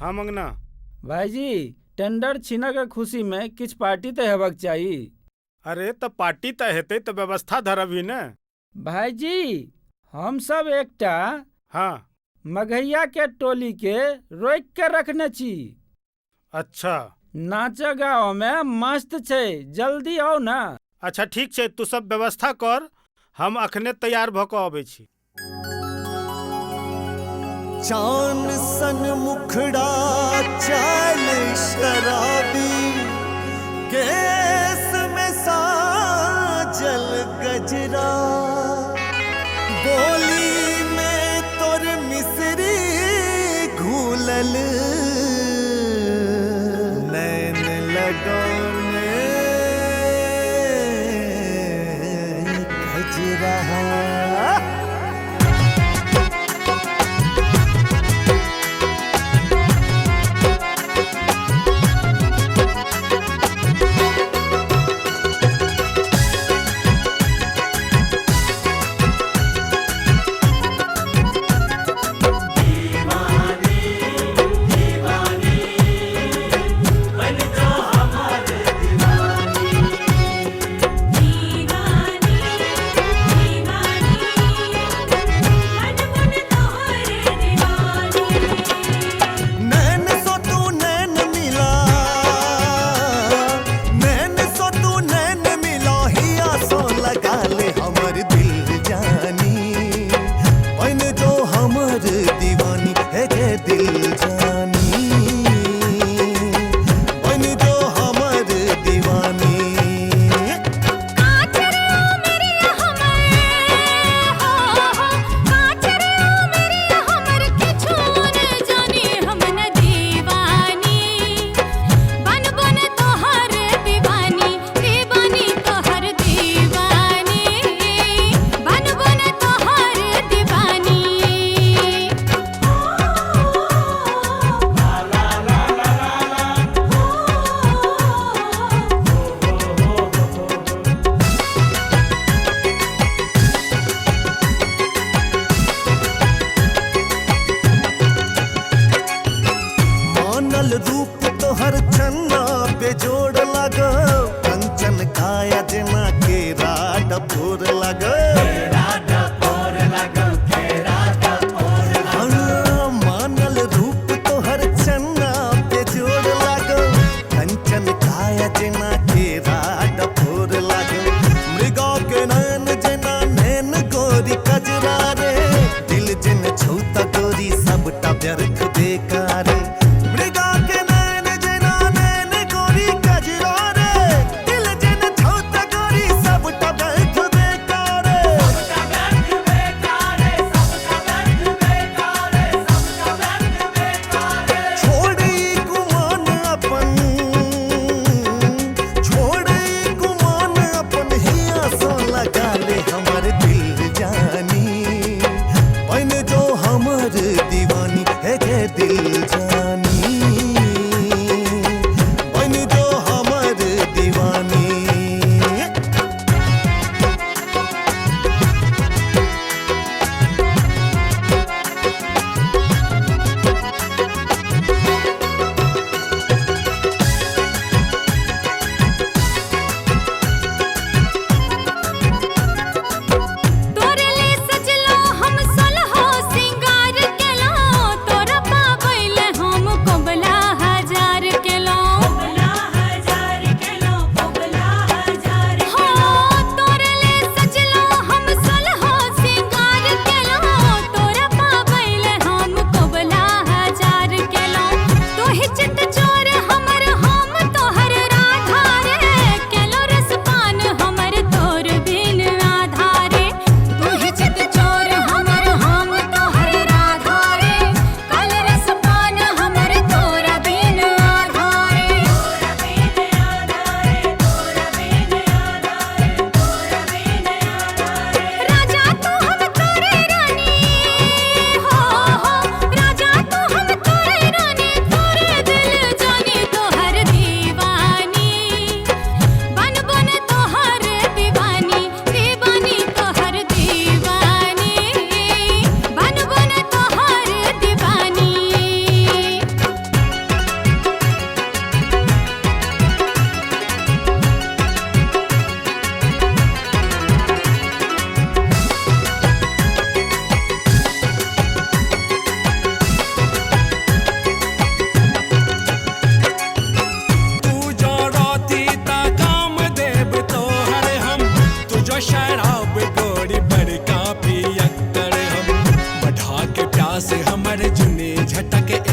हाँ मंगना। भाईजी टेंडर छीना के खुशी में किछ पार्टी तो हेबाक चाही। अरे तो पार्टी तो हेतै तो व्यवस्था धरबही ने। भाईजी हम सब एकटा हाँ मघैया के टोली के रोक के रखने छी। अच्छा नाच गाँव में मस्त छै, जल्दी आओ ना। अच्छा ठीक छै, तू सब व्यवस्था कर, हम अखने तैयार भ क अबै छी। चान सन मुखड़ा चाल शराबी, केस में साजल गजरा, बोली में तोर मिसरी घूलल, नैन लगौने गजरा। रूप तोहर छन्ना पे जोड़ लगो, कंचन काया जना केरा डपोर लगो, मानल रूप तोहर छन्ना पे जोड़ लगो, कंचन काया जना केरा डपोर लगो, मृगा के नैन जना नैन गोरी कजरा रे, दिल जिन छूता गोरी सबटा व्यर्थ बेकार। झटके